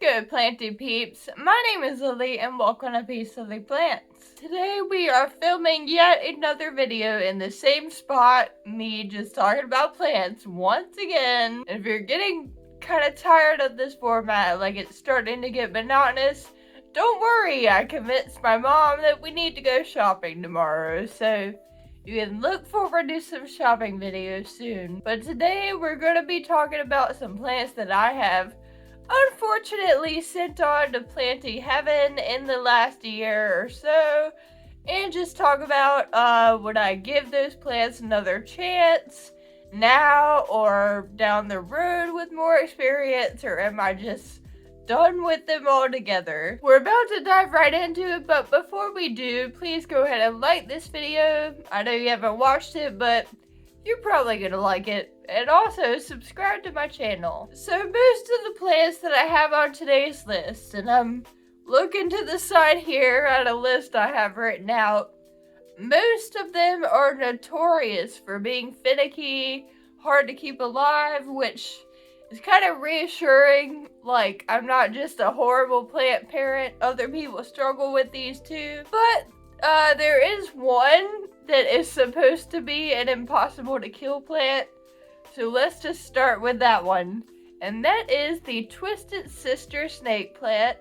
go, planty peeps. My name is Lily and welcome to Peace Lily Plants. Today we are filming yet another video in the same spot, me just talking about plants once again. If you're getting kind of tired of this format, like it's starting to get monotonous, don't worry, I convinced my mom that we need to go shopping tomorrow, so you can look forward to some shopping videos soon. But today we're going to be talking about some plants that I have unfortunately sent on to planty heaven in the last year or so, and just talk about would I give those plants another chance now or down the road with more experience, or am I just done with them altogether? We're about to dive right into it, but before we do, please go ahead and like this video. I know you haven't watched it, but you're probably gonna like it. And also subscribe to my channel. So most of the plants that I have on today's list, and I'm looking to the side here at a list I have written out, most of them are notorious for being finicky, hard to keep alive, which is kind of reassuring. Like, I'm not just a horrible plant parent. Other people struggle with these too. But there is one that is supposed to be an impossible to kill plant. So let's just start with that one. And that is the Twisted Sister snake plant.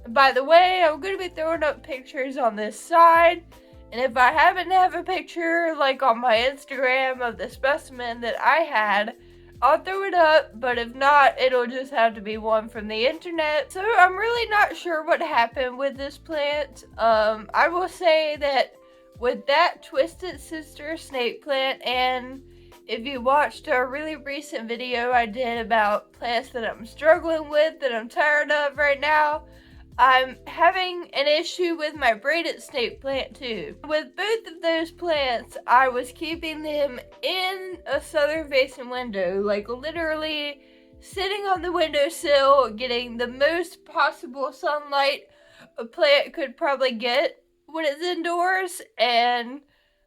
And by the way, I'm going to be throwing up pictures on this side. And if I happen to have a picture, like on my Instagram, of the specimen that I had, I'll throw it up, but if not, it'll just have to be one from the internet. So I'm really not sure what happened with this plant. I will say that with that Twisted Sister snake plant, and if you watched a really recent video I did about plants that I'm struggling with, that I'm tired of right now, I'm having an issue with my braided snake plant too. With both of those plants, I was keeping them in a southern facing window, like literally sitting on the windowsill, getting the most possible sunlight a plant could probably get when it's indoors, and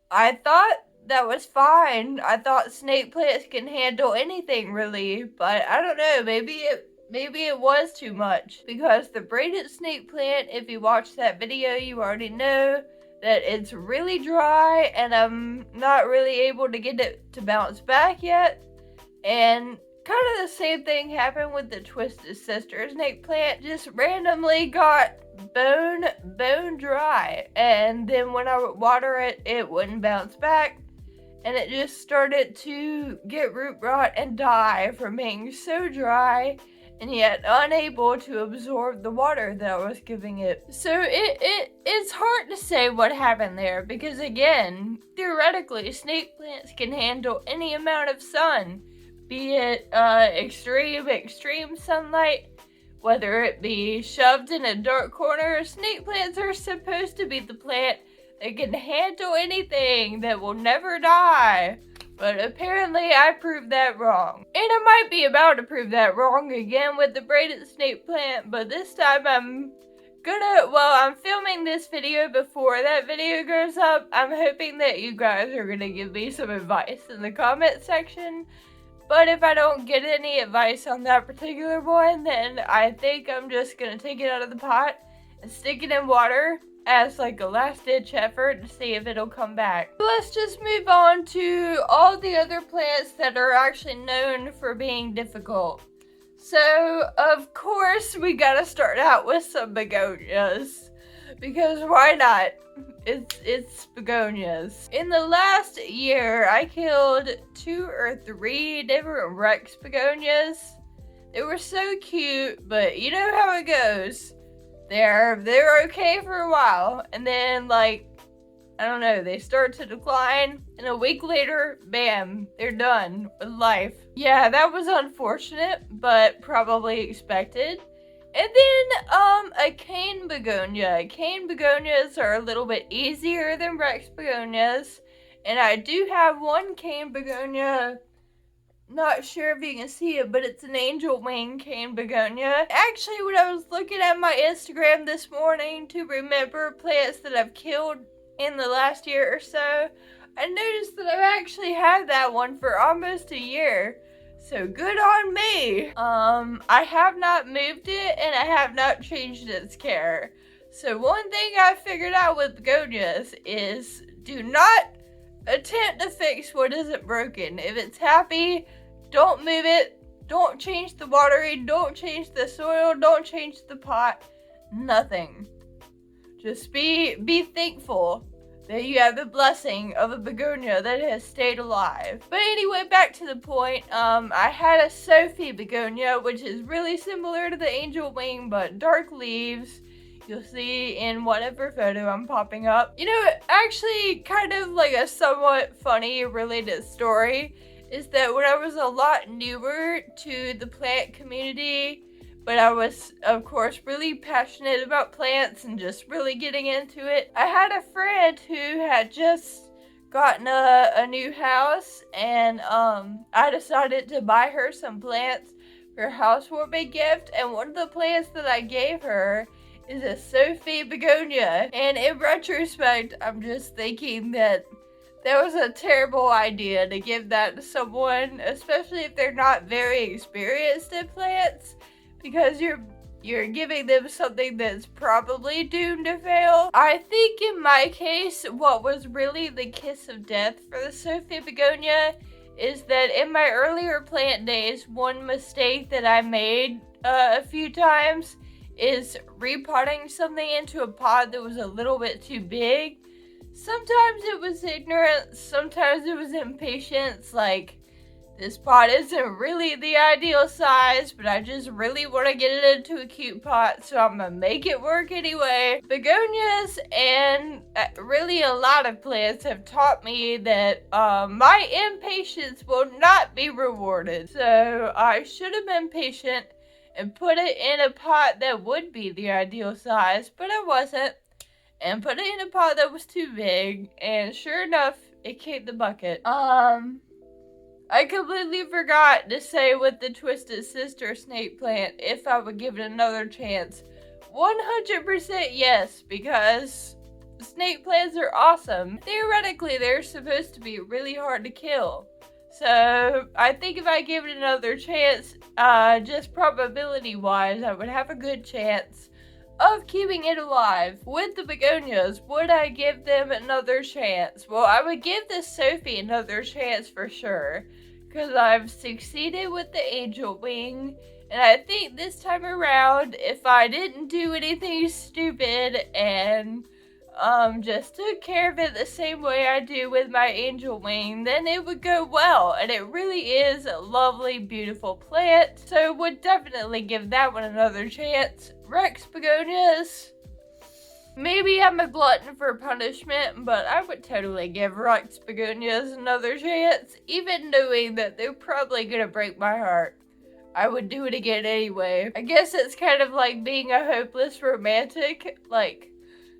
I thought that was fine. I thought snake plants can handle anything really, but I don't know, maybe it was too much, because the braided snake plant, if you watched that video, you already know that it's really dry and I'm not really able to get it to bounce back yet. And kind of the same thing happened with the Twisted Sister snake plant, just randomly got bone dry, and then when I would water it, it wouldn't bounce back, and it just started to get root rot and die from being so dry and yet unable to absorb the water that I was giving it. So it's hard to say what happened there, because again, theoretically, snake plants can handle any amount of sun, be it extreme sunlight, whether it be shoved in a dark corner. Snake plants are supposed to be the plant that can handle anything, that will never die. But apparently I proved that wrong. And I might be about to prove that wrong again with the braided snake plant, but this time I'm filming this video before that video goes up. I'm hoping that you guys are gonna give me some advice in the comment section. But if I don't get any advice on that particular one, then I think I'm just gonna take it out of the pot and stick it in water as like a last ditch effort to see if it'll come back. Let's just move on to all the other plants that are actually known for being difficult. So of course we gotta start out with some begonias, because why not? It's begonias. In the last year, I killed 2 or 3 different Rex begonias. They were so cute, but you know how it goes. They're okay for a while, and then, like, I don't know, they start to decline, and a week later, bam, they're done with life. Yeah, that was unfortunate, but probably expected. And then, a cane begonia. Cane begonias are a little bit easier than Rex begonias, and I do have one cane begonia. Not sure if you can see it, but it's an angel wing cane begonia. Actually, when I was looking at my Instagram this morning to remember plants that I've killed in the last year or so, I noticed that I've actually had that one for almost a year. So good on me. I have not moved it in I have not changed its care. So one thing I figured out with begonias is do not attempt to fix what isn't broken. If it's happy, don't move it. Don't change the watering. Don't change the soil. Don't change the pot. Nothing. Just be thankful that you have the blessing of a begonia that has stayed alive. But anyway, back to the point. I had a Stromathy begonia, which is really similar to the angel wing, but dark leaves. You'll see in whatever photo I'm popping up. You know, actually kind of like a somewhat funny related story is that when I was a lot newer to the plant community, but I was, of course, really passionate about plants and just really getting into it, I had a friend who had just gotten a new house, and I decided to buy her some plants for a housewarming gift, and one of the plants that I gave her is a Stromathy begonia. And in retrospect, I'm just thinking that was a terrible idea to give that to someone, especially if they're not very experienced in plants, because you're giving them something that's probably doomed to fail. I think in my case, what was really the kiss of death for the Stromathy begonia is that in my earlier plant days, one mistake that I made a few times is repotting something into a pot that was a little bit too big. Sometimes it was ignorance, sometimes it was impatience, like, this pot isn't really the ideal size, but I just really want to get it into a cute pot, so I'm gonna make it work anyway. Begonias and really a lot of plants have taught me that my impatience will not be rewarded. So I should have been patient and put it in a pot that would be the ideal size, but I wasn't, and put it in a pot that was too big, and sure enough, it kicked the bucket. I completely forgot to say with the Twisted Sister snake plant if I would give it another chance. 100% yes, because snake plants are awesome. Theoretically, they're supposed to be really hard to kill. So I think if I give it another chance, just probability-wise, I would have a good chance of keeping it alive. With the begonias, would I give them another chance? Well, I would give this Stromathy another chance for sure, because I've succeeded with the angel wing, and I think this time around, if I didn't do anything stupid and just took care of it the same way I do with my angel wing, then it would go well, and it really is a lovely, beautiful plant, so would definitely give that one another chance. Rex begonias, maybe I'm a glutton for punishment, but I would totally give Rex begonias another chance, even knowing that they're probably gonna break my heart. I would do it again anyway. I guess it's kind of like being a hopeless romantic, like,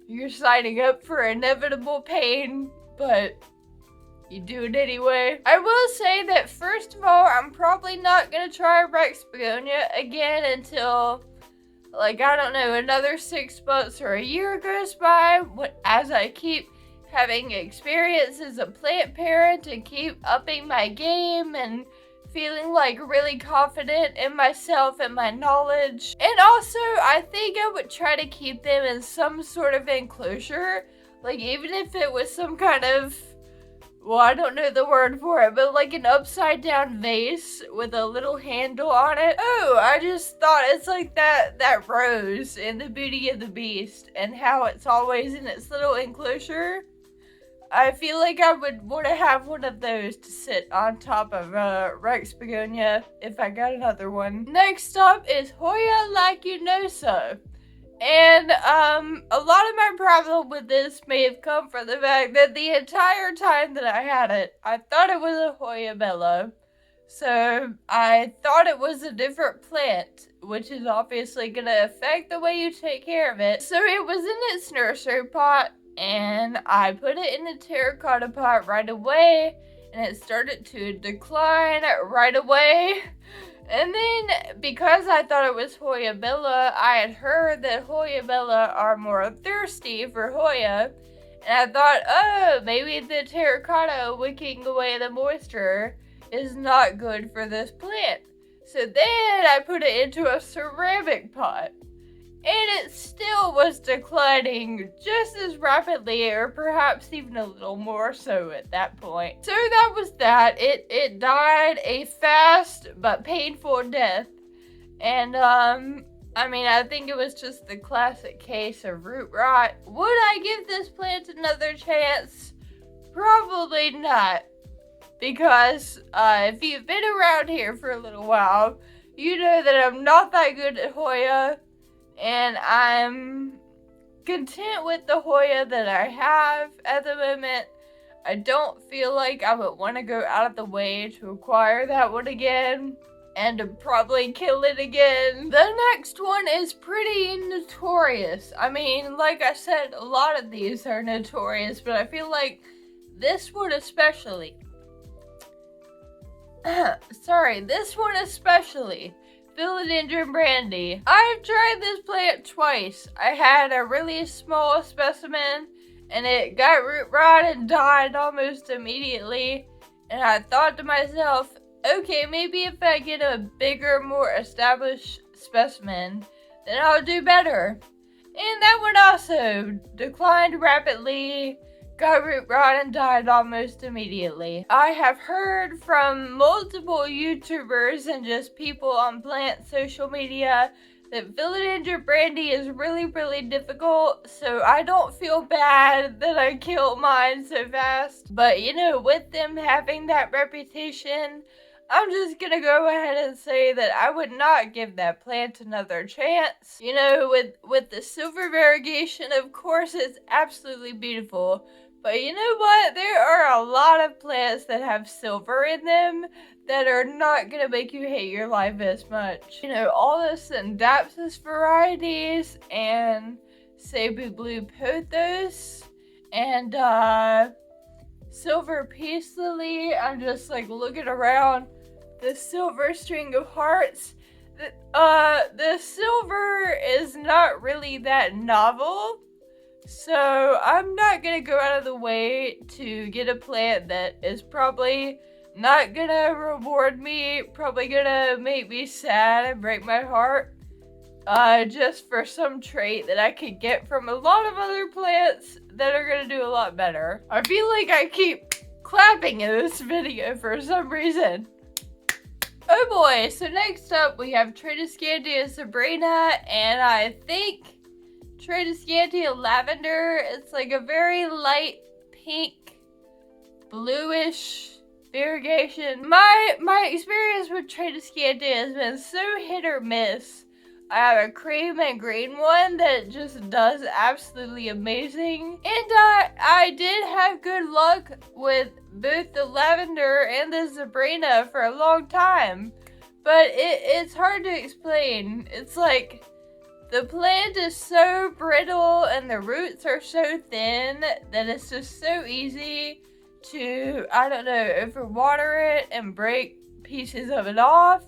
you're signing up for inevitable pain, but you do it anyway. I will say that first of all, I'm probably not gonna try Rex begonia again until, like, I don't know, another 6 months or a year goes by, as I keep having experience as a plant parent and keep upping my game and feeling like really confident in myself and my knowledge. And also, I think I would try to keep them in some sort of enclosure, like even if it was some kind of, well, I don't know the word for it, but like an upside down vase with a little handle on it. Oh, I just thought it's like that rose in the Beauty and the Beast, and how it's always in its little enclosure. I feel like I would want to have one of those to sit on top of Rex begonia if I got another one. Next up is Hoya like you know so. And a lot of my problem with this may have come from the fact that the entire time that I had it, I thought it was a Hoya bella. So I thought it was a different plant, which is obviously going to affect the way you take care of it. So it was in its nursery pot, and I put it in a terracotta pot right away, and it started to decline right away. And then, because I thought it was Hoya bella, I had heard that Hoya bella are more thirsty for Hoya, and I thought, oh, maybe the terracotta wicking away the moisture is not good for this plant. So then I put it into a ceramic pot. and it still was declining just as rapidly, or perhaps even a little more so at that point. So that was that. It died a fast but painful death. And I mean, I think it was just the classic case of root rot. Would I give this plant another chance? Probably not. Because if you've been around here for a little while, you know that I'm not that good at Hoya, and I'm content with the Hoya that I have at the moment. I don't feel like I would want to go out of the way to acquire that one again and to probably kill it again. The next one is pretty notorious. I mean, like I said, a lot of these are notorious, but I feel like this one especially. This one especially. Philodendron Brandi. I've tried this plant twice. I had a really small specimen and it got root rot and died almost immediately. And I thought to myself, okay, maybe if I get a bigger, more established specimen, then I'll do better. And that one also declined rapidly, got root rot, and died almost immediately. I have heard from multiple YouTubers and just people on plant social media that Philodendron Brandi is really, really difficult, so I don't feel bad that I killed mine so fast. But you know, with them having that reputation, I'm just gonna go ahead and say that I would not give that plant another chance. You know, with the silver variegation, of course, it's absolutely beautiful. But you know what? There are a lot of plants that have silver in them that are not gonna make you hate your life as much. You know, all the Syndapsis varieties and Cebu Blue Pothos and Silver Peace Lily. I'm just like looking around the Silver String of Hearts. The silver is not really that novel. So I'm not gonna go out of the way to get a plant that is probably not gonna reward me, probably gonna make me sad and break my heart, just for some trait that I could get from a lot of other plants that are gonna do a lot better. I feel like I keep clapping in this video for some reason. Oh boy, so next up we have Tradescandia Sabrina, and I think Tradescandia Lavender. It's like a very light pink, bluish variegation. My experience with Tradescandia has been so hit or miss. I have a cream and green one that just does absolutely amazing. And I did have good luck with both the lavender and the Sabrina for a long time. But it's hard to explain. It's like the plant is so brittle and the roots are so thin that it's just so easy to, I don't know, overwater it and break pieces of it off.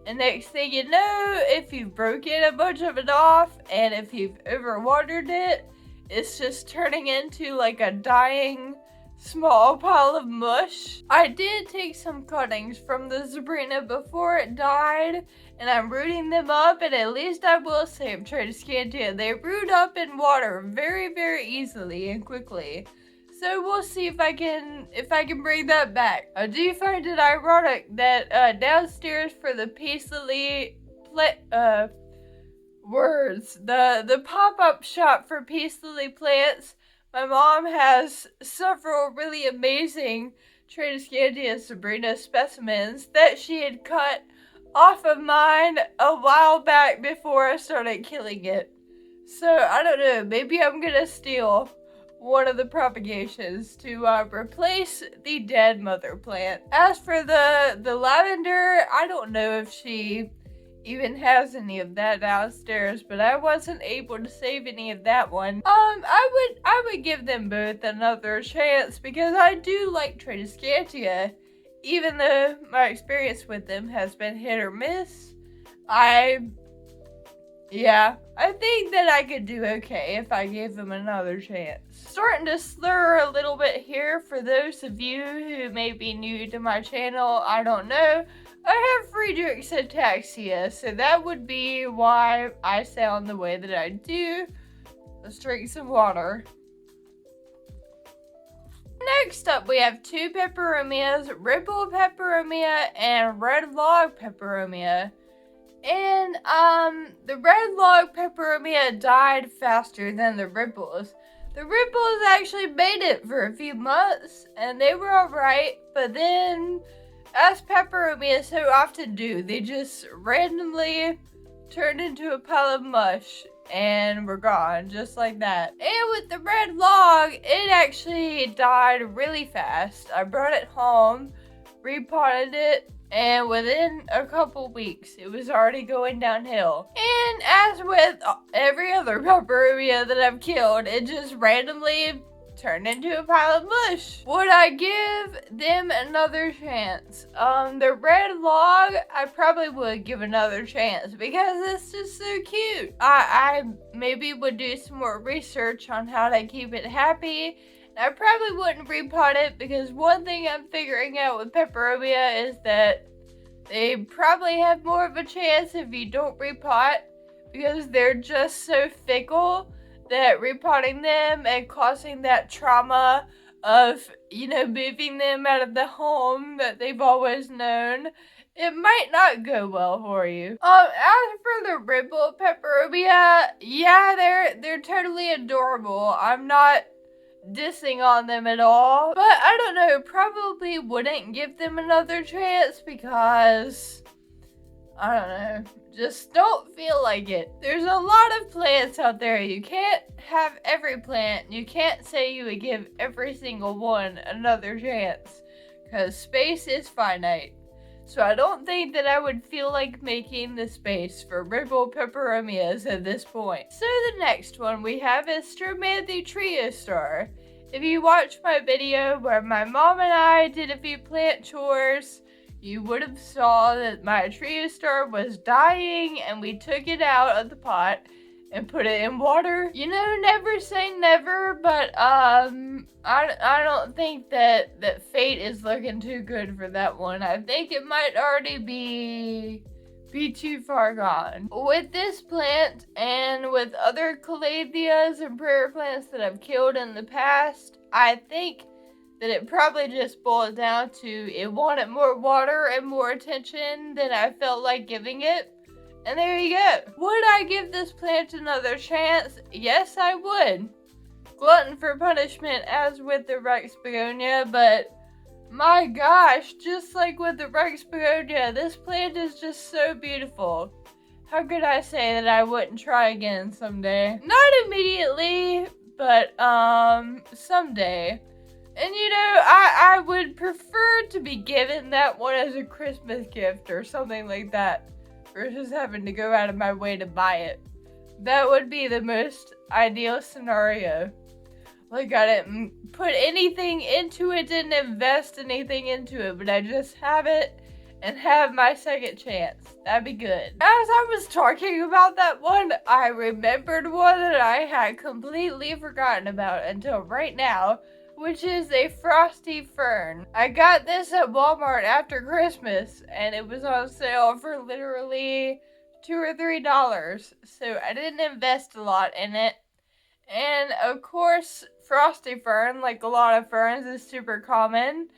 And next thing you know, if you've broken a bunch of it off and if you've overwatered it, it's just turning into like a dying small pile of mush. I did take some cuttings from the Sabrina before it died, and I'm rooting them up, and at least I will say of Tradescandia, they root up in water very, very easily and quickly. So we'll see if I can bring that back. I do find it ironic that downstairs for the Peace Lily the pop-up shop for Peace Lily plants, my mom has several really amazing Tradescandia Sabrina specimens that she had cut off of mine a while back before I started killing it. So I don't know, maybe I'm gonna steal one of the propagations to replace the dead mother plant. As for the lavender, I don't know if she even has any of that downstairs, but I wasn't able to save any of that one. I would give them both another chance because I do like Tradescandia, even though my experience with them has been hit or miss. I think that I could do okay if I gave them another chance. Starting to slur a little bit here for those of you who may be new to my channel, I don't know. I have Friedreich's ataxia, so that would be why I sound the way that I do. Let's drink some water. Next up, we have two peperomias, Ripple peperomia and Red Log peperomia. And the Red Log peperomia died faster than the Ripples. The Ripples actually made it for a few months, and they were alright, but then, as peperomias so often do, they just randomly turned into a pile of mush and were gone, just like that. And with the Red Log, it actually died really fast. I brought it home, repotted it, and within a couple weeks, it was already going downhill. And as with every other peperomia that I've killed, it just randomly turned into a pile of mush. Would I give them another chance? The Red Log, I probably would give another chance because it's just so cute. I maybe would do some more research on how to keep it happy. I probably wouldn't repot it because one thing I'm figuring out with peperomia is that they probably have more of a chance if you don't repot because they're just so fickle that repotting them and causing that trauma of, moving them out of the home that they've always known, it might not go well for you. As for the Ripple peperomia, yeah, they're totally adorable. I'm not dissing on them at all, but I don't know, probably wouldn't give them another chance because I don't know, just don't feel like it. There's a lot of plants out there. You can't have every plant. You can't say you would give every single one another chance because space is finite. So I don't think that I would feel like making the space for Ripple peperomias at this point. So the next one we have is Stromathy Star. If you watched my video where my mom and I did a few plant chores, you would have saw that my Star was dying and we took it out of the pot and put it in water. Never say never, but I don't think that fate is looking too good for that one. I think it might already be too far gone. With this plant and with other calatheas and prayer plants that I've killed in the past, I think that it probably just boiled down to it wanted more water and more attention than I felt like giving it. And there you go. Would I give this plant another chance? Yes, I would. Glutton for punishment as with the Rex Begonia, but my gosh, just like with the Rex Begonia, this plant is just so beautiful. How could I say that I wouldn't try again someday? Not immediately, but someday. And I would prefer to be given that one as a Christmas gift or something like that, versus having to go out of my way to buy it. That would be the most ideal scenario. Like, I didn't put anything into it, didn't invest anything into it, but I just have it and have my second chance. That'd be good. As I was talking about that one, I remembered one that I had completely forgotten about until right now, which is a Frosty Fern. I got this at Walmart after Christmas, and it was on sale for literally $2 or $3, so I didn't invest a lot in it. And of course, Frosty Fern, like a lot of ferns, is super common.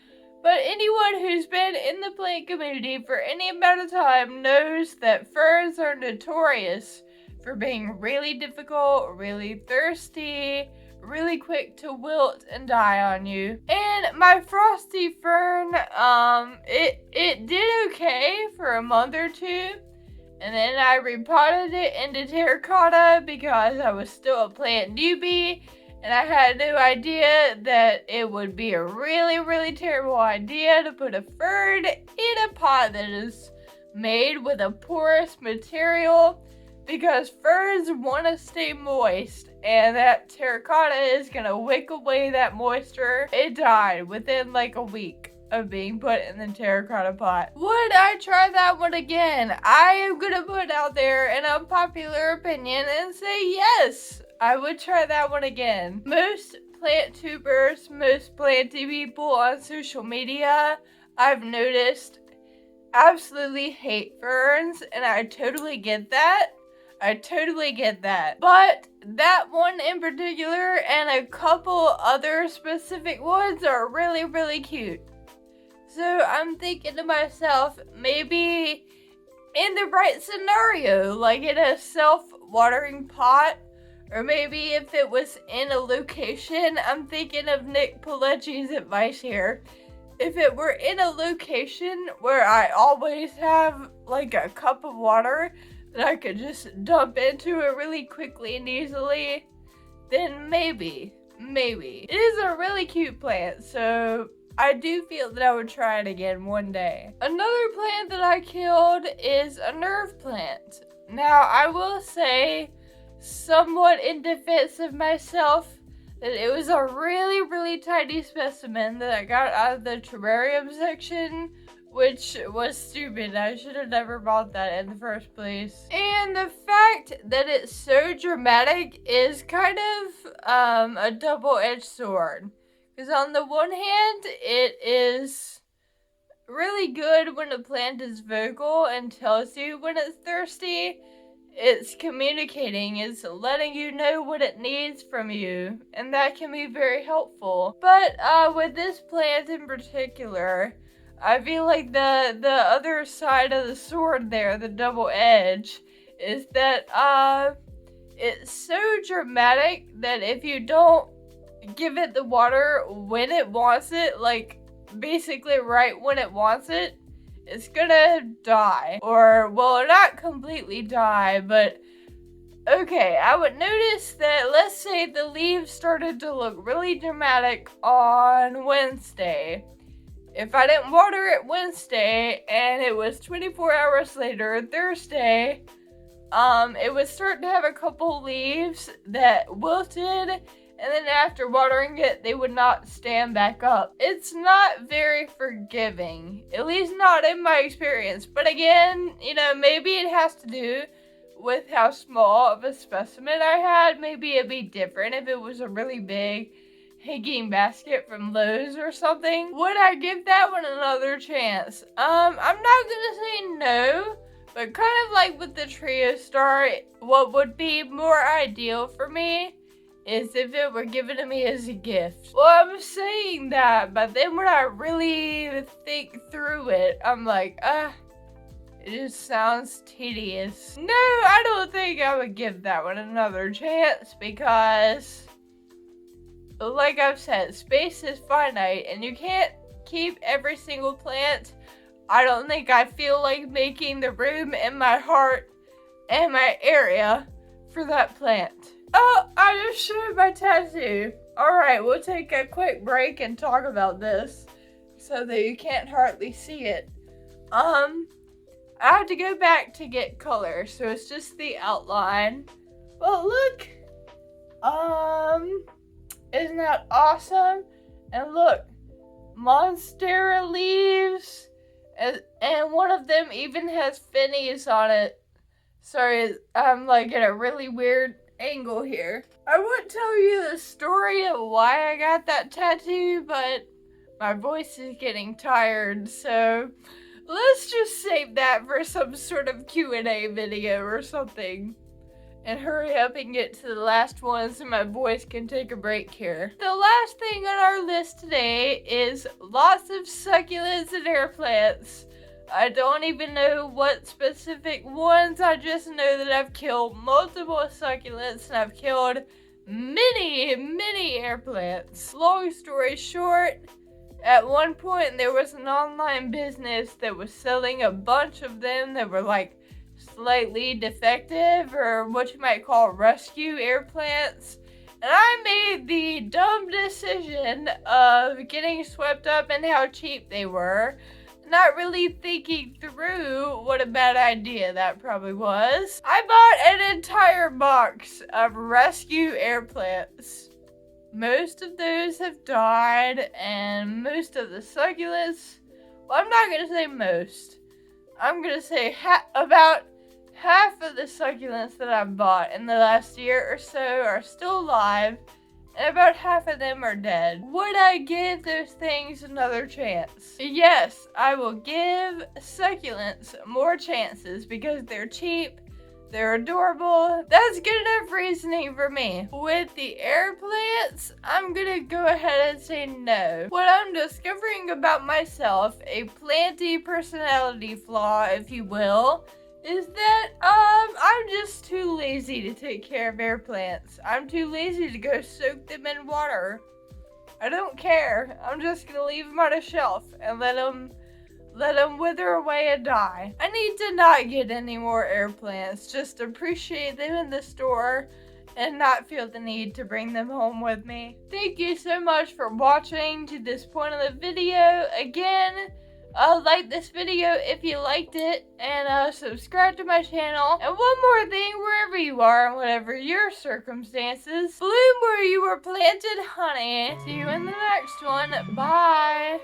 But anyone who's been in the plant community for any amount of time knows that ferns are notorious for being really difficult, really thirsty, really quick to wilt and die on you. And my Frosty Fern, it did okay for a month or two. And then I repotted it into terracotta because I was still a plant newbie. And I had no idea that it would be a really, really terrible idea to put a fern in a pot that is made with a porous material, because ferns want to stay moist, and that terracotta is going to wick away that moisture. It died within like a week of being put in the terracotta pot. Would I try that one again? I am going to put out there an unpopular opinion and say yes, I would try that one again. Most plant tubers, most planty people on social media, I've noticed, absolutely hate ferns, and I totally get that. But that one in particular and a couple other specific ones are really, really cute. So I'm thinking to myself, maybe in the right scenario, like in a self-watering pot, or maybe if it was in a location, I'm thinking of Nick Pileggi's advice here. If it were in a location where I always have like a cup of water that I could just dump into it really quickly and easily, then maybe. It is a really cute plant, so I do feel that I would try it again one day. Another plant that I killed is a nerve plant. Now, I will say, somewhat in defense of myself, that it was a really, really tiny specimen that I got out of the terrarium section, which was stupid. I should have never bought that in the first place. And the fact that it's so dramatic is kind of a double-edged sword. Because on the one hand, it is really good when a plant is vocal and tells you when it's thirsty. It's communicating, it's letting you know what it needs from you, and that can be very helpful. But with this plant in particular, I feel like the other side of the sword there, the double edge, is that it's so dramatic that if you don't give it the water when it wants it, like basically right when it wants it, it's gonna die. Or, well, not completely die, but okay, I would notice that, let's say the leaves started to look really dramatic on Wednesday. If I didn't water it Wednesday and it was 24 hours later, Thursday, it would start to have a couple leaves that wilted, and then after watering it, they would not stand back up. It's not very forgiving, at least not in my experience. But again, you know, maybe it has to do with how small of a specimen I had. Maybe it'd be different if it was a really big hanging basket from Lowe's or something. Would I give that one another chance? I'm not gonna say no, but kind of like with the Tradescandia Star, what would be more ideal for me is if it were given to me as a gift. Well, I'm saying that, but then when I really think through it, I'm like, it just sounds tedious. No, I don't think I would give that one another chance because, like I've said, space is finite and you can't keep every single plant. I don't think I feel like making the room in my heart and my area for that plant. Oh, I just showed my tattoo. Alright, we'll take a quick break and talk about this so that you can't hardly see it. I have to go back to get color, so it's just the outline. But look! Isn't that awesome? And look, Monstera leaves, and one of them even has finnies on it. Sorry, I'm like in a really weird angle here. I won't tell you the story of why I got that tattoo, but my voice is getting tired, so let's just save that for some sort of Q&A video or something. And hurry up and get to the last one so my voice can take a break here. The last thing on our list today is lots of succulents and air plants. I don't even know what specific ones, I just know that I've killed multiple succulents and I've killed many air plants. Long story short, at one point there was an online business that was selling a bunch of them that were like slightly defective, or what you might call rescue air plants. And I made the dumb decision of getting swept up in how cheap they were, not really thinking through what a bad idea that probably was. I bought an entire box of rescue air plants. Most of those have died, and most of the succulents, well, I'm not gonna say most. I'm gonna say about half of the succulents that I've bought in the last year or so are still alive, and about half of them are dead. Would I give those things another chance? Yes, I will give succulents more chances because they're cheap, they're adorable. That's good enough reasoning for me. With the air plants, I'm gonna go ahead and say no. What I'm discovering about myself, a planty personality flaw, if you will, is that I'm just too lazy to take care of air plants. I'm too lazy to go soak them in water. I don't care. I'm just gonna leave them on a shelf and let them wither away and die. I need to not get any more air plants, just appreciate them in the store and not feel the need to bring them home with me. Thank you so much for watching to this point of the video. Again, like this video if you liked it, and subscribe to my channel. And one more thing, wherever you are and whatever your circumstances, bloom where you were planted, honey. See you in the next one. Bye.